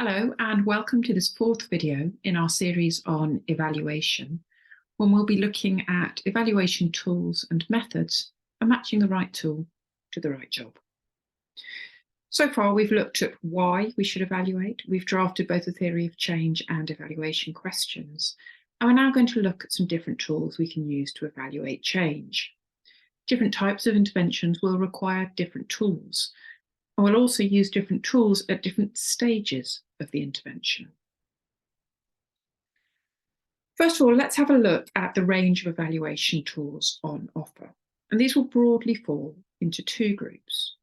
Hello and welcome to this fourth video in our series on evaluation, when we'll be looking at evaluation tools and methods and matching the right tool to the right job. So far, we've looked at why we should evaluate. We've drafted both a theory of change and evaluation questions. And we're now going to look at some different tools we can use to evaluate change. Different types of interventions will require different tools. And we'll also use different tools at different stages of the intervention. First of all, let's have a look at the range of evaluation tools on offer. And these will broadly fall into two groups: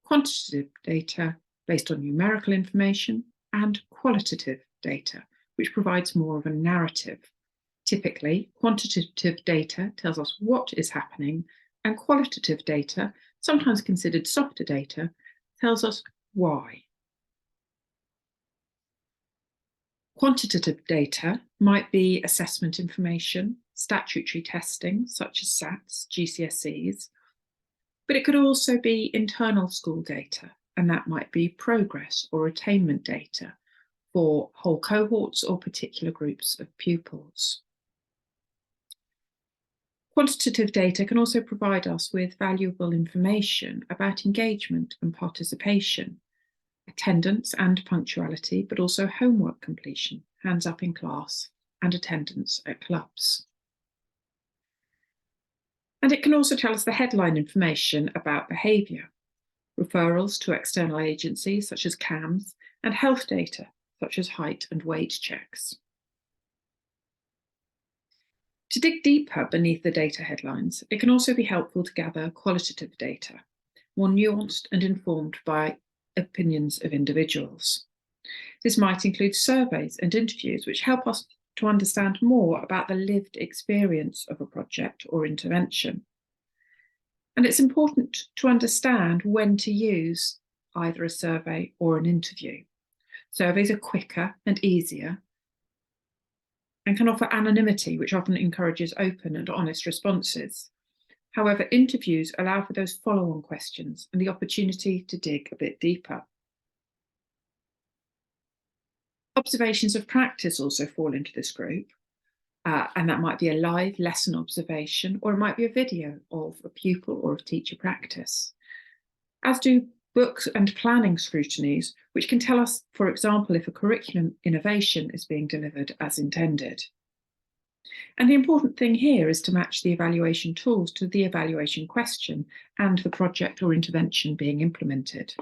quantitative data based on numerical information and qualitative data, which provides more of a narrative. Typically, quantitative data tells us what is happening, and qualitative data, sometimes considered softer data, tells us why. Quantitative data might be assessment information, statutory testing such as SATs, GCSEs, but it could also be internal school data, and that might be progress or attainment data for whole cohorts or particular groups of pupils. Quantitative data can also provide us with valuable information about engagement and participation, attendance and punctuality, but also homework completion, hands up in class, and attendance at clubs. And it can also tell us the headline information about behaviour, referrals to external agencies such as CAMHS, and health data such as height and weight checks. To dig deeper beneath the data headlines, it can also be helpful to gather qualitative data, more nuanced and informed by opinions of individuals. This might include surveys and interviews which help us to understand more about the lived experience of a project or intervention. And it's important to understand when to use either a survey or an interview. Surveys are quicker and easier and can offer anonymity, which often encourages open and honest responses. However, interviews allow for those follow-on questions and the opportunity to dig a bit deeper. Observations of practice also fall into this group, and that might be a live lesson observation, or it might be a video of a pupil or of teacher practice, as do books and planning scrutinies, which can tell us, for example, if a curriculum innovation is being delivered as intended. And the important thing here is to match the evaluation tools to the evaluation question and the project or intervention being implemented.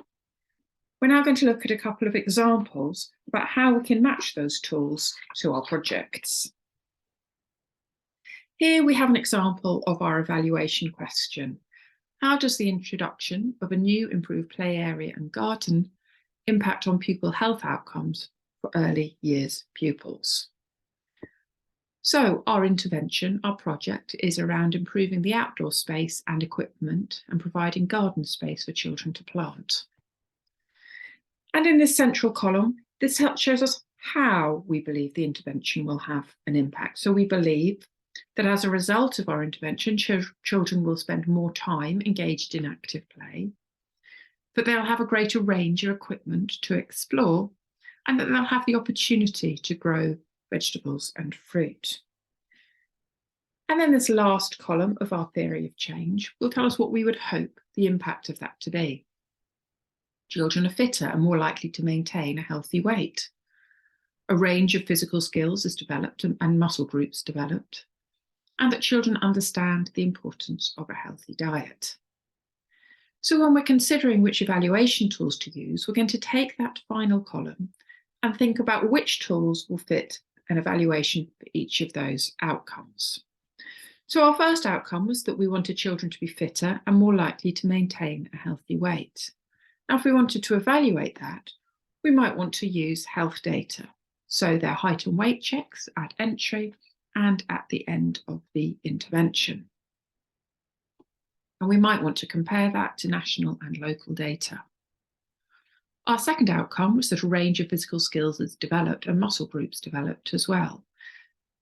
We're now going to look at a couple of examples about how we can match those tools to our projects. Here we have an example of our evaluation question. How does the introduction of a new improved play area and garden impact on pupil health outcomes for early years pupils? So our intervention, our project, is around improving the outdoor space and equipment and providing garden space for children to plant. And in this central column, this shows us how we believe the intervention will have an impact. So we believe that as a result of our intervention, children will spend more time engaged in active play, that they'll have a greater range of equipment to explore, and that they'll have the opportunity to grow vegetables and fruit. And then this last column of our theory of change will tell us what we would hope the impact of that to be. Children are fitter and more likely to maintain a healthy weight. A range of physical skills is developed and muscle groups developed, and that children understand the importance of a healthy diet. So when we're considering which evaluation tools to use, we're going to take that final column and think about which tools will fit an evaluation for each of those outcomes. So our first outcome was that we wanted children to be fitter and more likely to maintain a healthy weight. Now, if we wanted to evaluate that, we might want to use health data, so their height and weight checks at entry and at the end of the intervention. And we might want to compare that to national and local data. Our second outcome was that a range of physical skills is developed and muscle groups developed as well.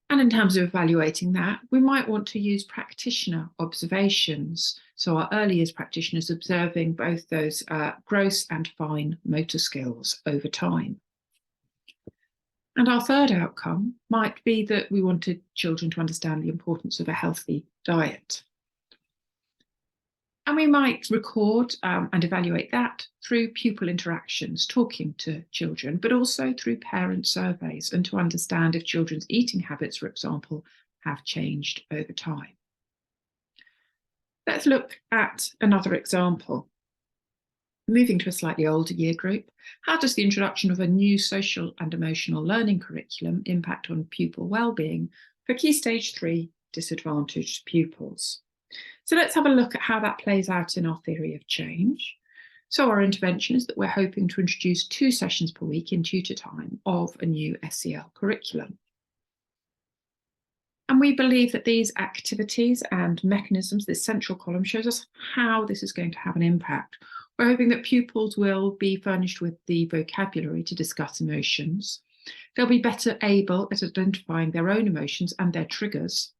And in terms of evaluating that, we might want to use practitioner observations. So our early years practitioners observing both those gross and fine motor skills over time. And our third outcome might be that we wanted children to understand the importance of a healthy diet. And we might record and evaluate that through pupil interactions, talking to children, but also through parent surveys, and to understand if children's eating habits, for example, have changed over time. Let's look at another example. Moving to a slightly older year group, how does the introduction of a new social and emotional learning curriculum impact on pupil well-being for Key Stage 3 disadvantaged pupils? So let's have a look at how that plays out in our theory of change. So our intervention is that we're hoping to introduce 2 sessions per week in tutor time of a new SEL curriculum. And we believe that these activities and mechanisms, this central column, shows us how this is going to have an impact. We're hoping that pupils will be furnished with the vocabulary to discuss emotions. They'll be better able at identifying their own emotions and their triggers.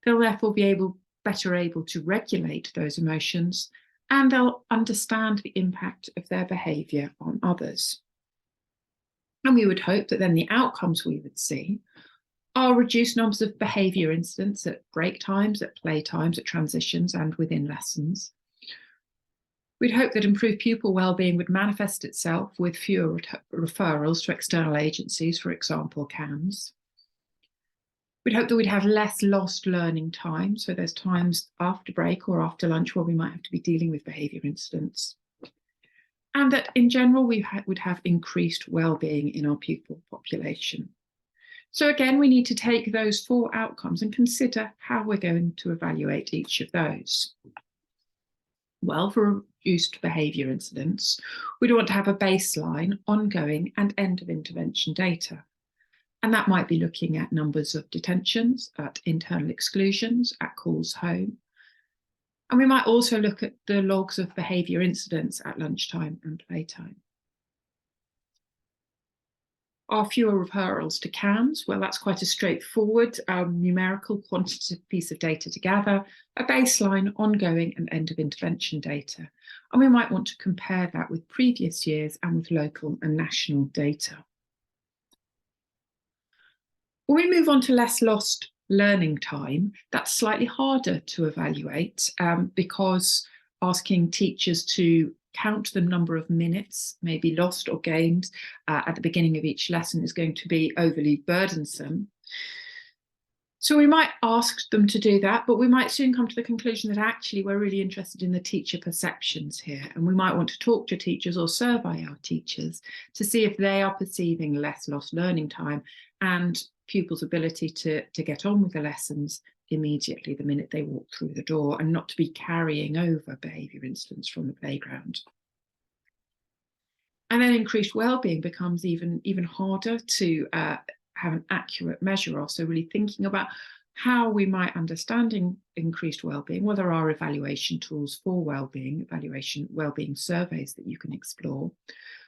They'll therefore be better able to regulate those emotions, and they'll understand the impact of their behaviour on others. And we would hope that then the outcomes we would see are reduced numbers of behaviour incidents at break times, at play times, at transitions, and within lessons. We'd hope that improved pupil wellbeing would manifest itself with fewer referrals to external agencies, for example, CAMHS. We'd hope that we'd have less lost learning time, so there's times after break or after lunch where we might have to be dealing with behaviour incidents. And that in general we would have increased wellbeing in our pupil population. So again, we need to take those 4 outcomes and consider how we're going to evaluate each of those. Well, for reduced behaviour incidents, we'd want to have a baseline, ongoing and end of intervention data. And that might be looking at numbers of detentions, at internal exclusions, at calls home. And we might also look at the logs of behaviour incidents at lunchtime and playtime. Are fewer referrals to CAMHS? Well, that's quite a straightforward numerical quantitative piece of data to gather, a baseline, ongoing and end of intervention data. And we might want to compare that with previous years and with local and national data. When we move on to less lost learning time, that's slightly harder to evaluate because asking teachers to count the number of minutes maybe lost or gained at the beginning of each lesson is going to be overly burdensome. So we might ask them to do that, but we might soon come to the conclusion that actually we're really interested in the teacher perceptions here, and we might want to talk to teachers or survey our teachers to see if they are perceiving less lost learning time and pupils' ability to get on with the lessons immediately the minute they walk through the door, and not to be carrying over behaviour incidents from the playground. And then increased wellbeing becomes even harder to have an accurate measure of. So really thinking about how we might understand increased wellbeing. Well, there are evaluation tools for wellbeing, wellbeing surveys that you can explore.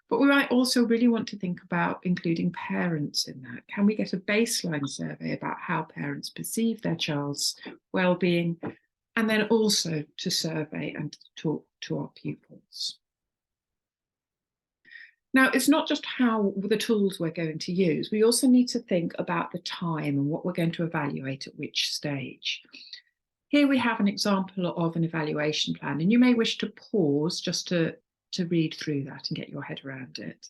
But we might also really want to think about including parents in that. Can we get a baseline survey about how parents perceive their child's well-being, and then also to survey and talk to our pupils? Now, it's not just how the tools we're going to use. We also need to think about the time and what we're going to evaluate at which stage. Here we have an example of an evaluation plan, and you may wish to pause just to read through that and get your head around it.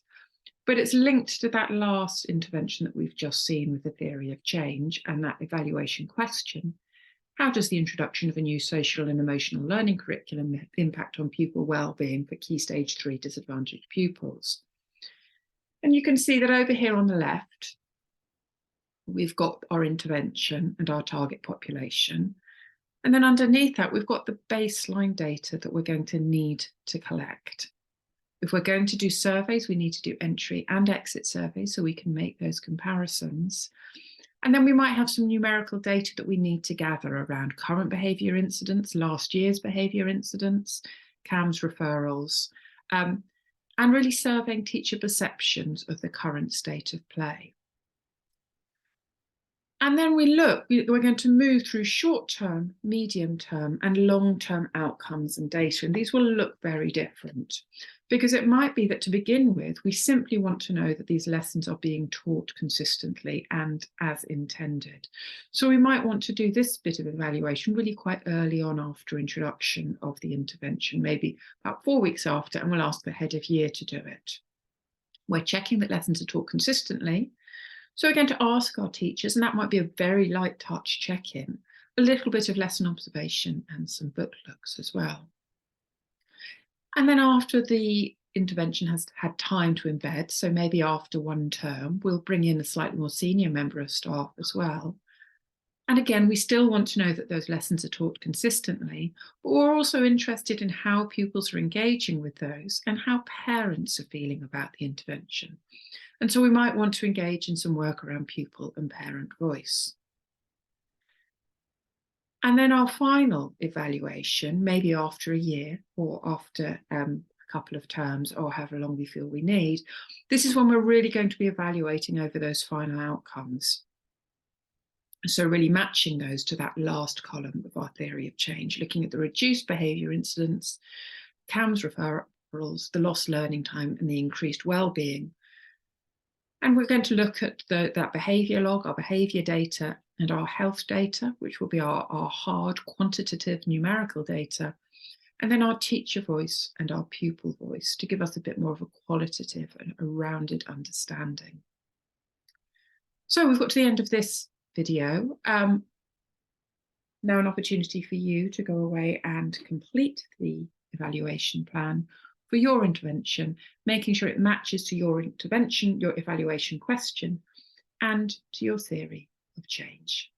But it's linked to that last intervention that we've just seen with the theory of change and that evaluation question. How does the introduction of a new social and emotional learning curriculum impact on pupil wellbeing for Key Stage 3 disadvantaged pupils? And you can see that over here on the left, we've got our intervention and our target population. And then underneath that, we've got the baseline data that we're going to need to collect. If we're going to do surveys, we need to do entry and exit surveys so we can make those comparisons. And then we might have some numerical data that we need to gather around current behaviour incidents, last year's behaviour incidents, CAMHS referrals, and really surveying teacher perceptions of the current state of play. And then we're going to move through short-term, medium-term, and long-term outcomes and data. And these will look very different because it might be that to begin with, we simply want to know that these lessons are being taught consistently and as intended. So we might want to do this bit of evaluation really quite early on after introduction of the intervention, maybe about 4 weeks after, and we'll ask the head of year to do it. We're checking that lessons are taught consistently. So we're going to ask our teachers, and that might be a very light touch check-in, a little bit of lesson observation and some book looks as well. And then after the intervention has had time to embed, so maybe after one term, we'll bring in a slightly more senior member of staff as well. And again, we still want to know that those lessons are taught consistently, but we're also interested in how pupils are engaging with those and how parents are feeling about the intervention. And so we might want to engage in some work around pupil and parent voice. And then our final evaluation, maybe after a year or after a couple of terms or however long we feel we need, this is when we're really going to be evaluating over those final outcomes. So really matching those to that last column of our theory of change, looking at the reduced behaviour incidents, CAMHS referrals, the lost learning time and the increased well-being. And we're going to look at that behaviour log, our behaviour data, and our health data, which will be our hard, quantitative, numerical data, and then our teacher voice and our pupil voice to give us a bit more of a qualitative and a rounded understanding. So we've got to the end of this video. Now an opportunity for you to go away and complete the evaluation plan for your intervention, making sure it matches to your intervention, your evaluation question, and to your theory of change.